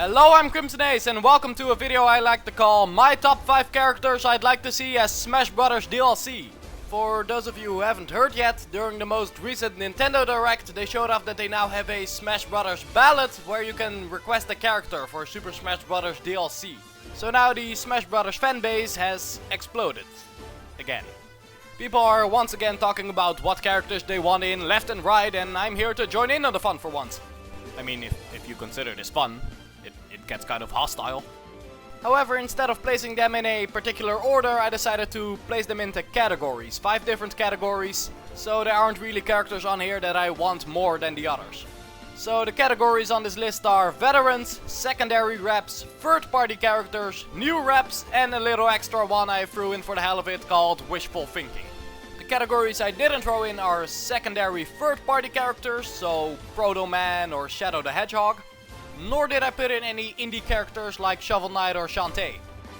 Hello, I'm Crimson Ace and welcome to a video I like to call my top 5 characters I'd like to see as Smash Brothers DLC. For those of you who haven't heard yet, during the most recent Nintendo Direct they showed off that they now have a Smash Brothers Ballot where you can request a character for Super Smash Brothers DLC. So now the Smash Brothers fanbase has exploded. Again. People are once again talking about what characters they want in left and right, and I'm here to join in on the fun for once. I mean, if you consider this fun. It gets kind of hostile. However, instead of placing them in a particular order, I decided to place them into categories. 5 different categories, so there aren't really characters on here that I want more than the others. So the categories on this list are veterans, secondary reps, third-party characters, new reps, and a little extra one I threw in for the hell of it called Wishful Thinking. The categories I didn't throw in are secondary third-party characters, so Proto Man or Shadow the Hedgehog. Nor did I put in any indie characters like Shovel Knight or Shantae.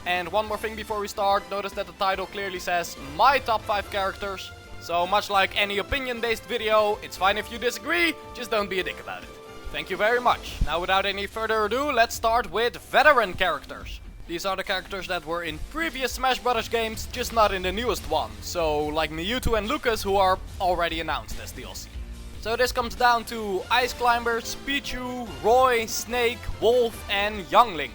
And one more thing before we start, notice that the title clearly says my top 5 characters. So much like any opinion-based video, it's fine if you disagree, just don't be a dick about it. Thank you very much. Now without any further ado, let's start with veteran characters. These are the characters that were in previous Smash Brothers games, just not in the newest one. So like Mewtwo and Lucas, who are already announced as DLC. So this comes down to Ice Climbers, Pichu, Roy, Snake, Wolf and Young Link.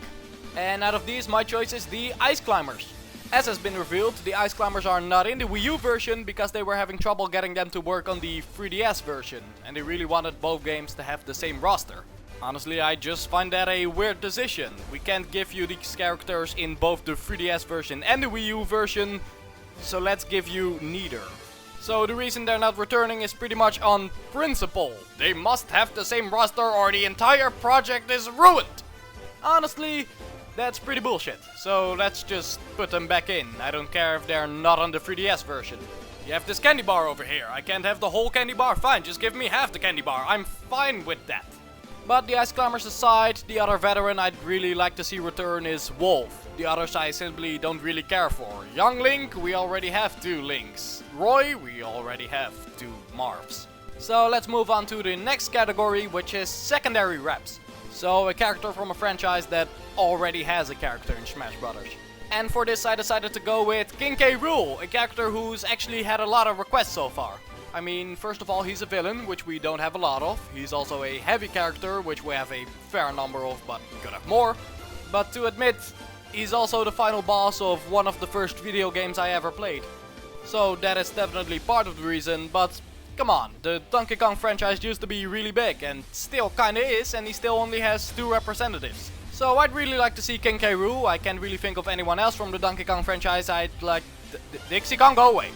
And out of these my choice is the Ice Climbers. As has been revealed, the Ice Climbers are not in the Wii U version because they were having trouble getting them to work on the 3DS version. And they really wanted both games to have the same roster. Honestly, I just find that a weird decision. We can't give you these characters in both the 3DS version and the Wii U version, so let's give you neither. So the reason they're not returning is pretty much on principle. They must have the same roster or the entire project is ruined. Honestly, that's pretty bullshit. So let's just put them back in. I don't care if they're not on the 3DS version. You have this candy bar over here. I can't have the whole candy bar. Fine, just give me half the candy bar. I'm fine with that. But the Ice Climbers aside, the other veteran I'd really like to see return is Wolf. The others I simply don't really care for. Young Link, we already have 2 Links. Roy, we already have 2 Marvs. So let's move on to the next category, which is secondary reps. So a character from a franchise that already has a character in Smash Brothers. And for this I decided to go with King K. Rool, a character who's actually had a lot of requests so far. I mean, first of all, he's a villain, which we don't have a lot of. He's also a heavy character, which we have a fair number of, but we could have more. But to admit, he's also the final boss of one of the first video games I ever played. So that is definitely part of the reason, but come on, the Donkey Kong franchise used to be really big, and still kinda is, and he still only has 2 representatives. So I'd really like to see King K. Rool. I can't really think of anyone else from the Donkey Kong franchise. I'd like... Dixie Kong, go away!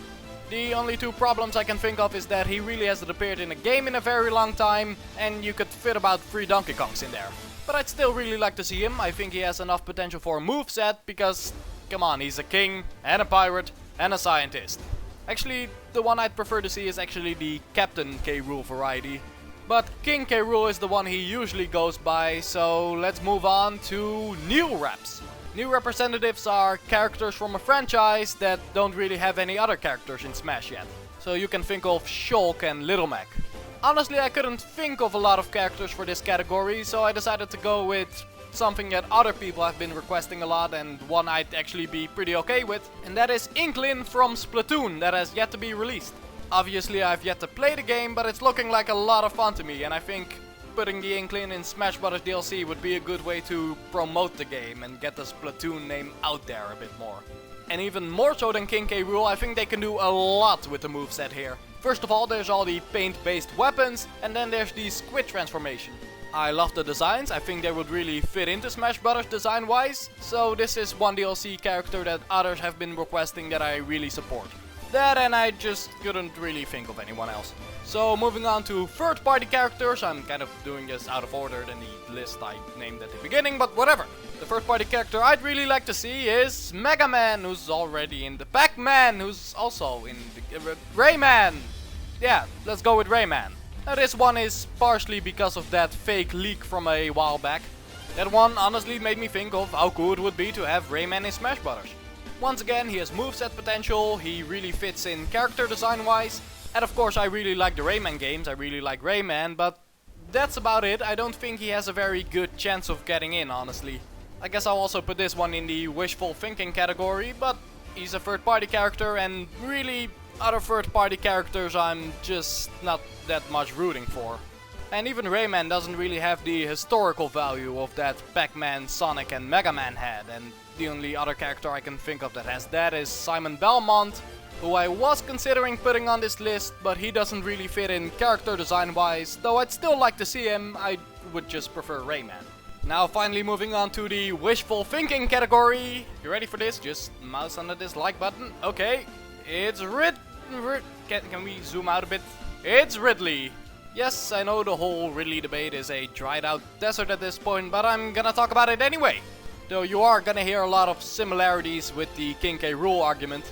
The only 2 problems I can think of is that he really hasn't appeared in a game in a very long time, and you could fit about 3 Donkey Kongs in there. But I'd still really like to see him. I think he has enough potential for a moveset, because, come on, he's a king, and a pirate, and a scientist. Actually, the one I'd prefer to see is actually the Captain K. Rool variety. But King K. Rool is the one he usually goes by, so let's move on to new reps. New representatives are characters from a franchise that don't really have any other characters in Smash yet. So you can think of Shulk and Little Mac. Honestly, I couldn't think of a lot of characters for this category, so I decided to go with something that other people have been requesting a lot and one I'd actually be pretty okay with. And that is Inklin from Splatoon, that has yet to be released. Obviously I've yet to play the game, but it's looking like a lot of fun to me, and I think putting the Inklin in Smash Brothers DLC would be a good way to promote the game and get the Splatoon name out there a bit more. And even more so than King K. Rool, I think they can do a lot with the moveset here. First of all, there's all the paint-based weapons, and then there's the squid transformation. I love the designs, I think they would really fit into Smash Brothers design-wise, so this is one DLC character that others have been requesting that I really support. That, and I just couldn't really think of anyone else. So moving on to third-party characters, I'm kind of doing this out of order than the list I named at the beginning, but whatever. The third-party character I'd really like to see is Mega Man, who's already in the Pac-Man, who's also in the Rayman. Yeah, let's go with Rayman. Now this one is partially because of that fake leak from a while back. That one honestly made me think of how cool it would be to have Rayman in Smash Brothers. Once again, he has moveset potential, he really fits in character design wise, and of course I really like the Rayman games, I really like Rayman, but that's about it. I don't think he has a very good chance of getting in, honestly. I guess I'll also put this one in the wishful thinking category, but he's a third party character, and really other third party characters I'm just not that much rooting for. And even Rayman doesn't really have the historical value of that Pac-Man, Sonic and Mega Man had, and the only other character I can think of that has that is Simon Belmont, who I was considering putting on this list, but he doesn't really fit in character design wise, though I'd still like to see him. I would just prefer Rayman. Now finally moving on to the wishful thinking category. You ready for this? Just mouse under this like button. Okay, it's can we zoom out a bit? It's Ridley. Yes, I know the whole Ridley debate is a dried out desert at this point, but I'm gonna talk about it anyway. Though you are gonna hear a lot of similarities with the King K. Rool argument.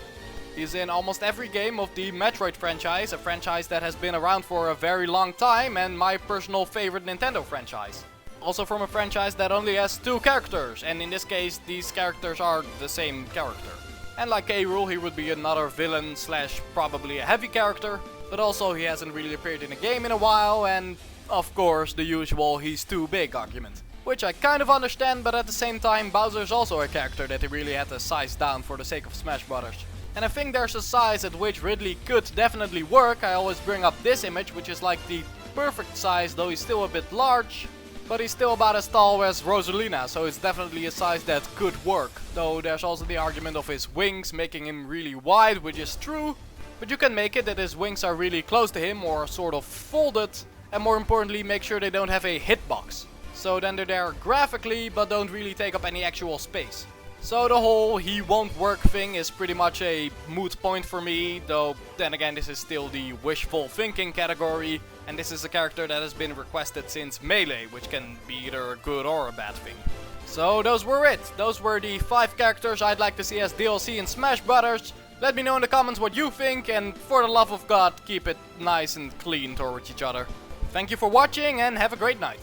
He's in almost every game of the Metroid franchise, a franchise that has been around for a very long time and my personal favorite Nintendo franchise. Also from a franchise that only has 2 characters, and in this case these characters are the same character. And like K. Rool, he would be another villain slash probably a heavy character, but also he hasn't really appeared in a game in a while, and of course the usual he's too big argument. Which I kind of understand, but at the same time Bowser's also a character that he really had to size down for the sake of Smash Brothers. And I think there's a size at which Ridley could definitely work. I always bring up this image, which is like the perfect size, though he's still a bit large. But he's still about as tall as Rosalina, so it's definitely a size that could work. Though there's also the argument of his wings making him really wide, which is true. But you can make it that his wings are really close to him or sort of folded. And more importantly, make sure they don't have a hitbox. So then they're there graphically, but don't really take up any actual space. So the whole he won't work thing is pretty much a moot point for me, though then again this is still the wishful thinking category, and this is a character that has been requested since Melee, which can be either a good or a bad thing. So those were it. Those were the 5 characters I'd like to see as DLC in Smash Brothers. Let me know in the comments what you think, and for the love of God, keep it nice and clean towards each other. Thank you for watching and have a great night.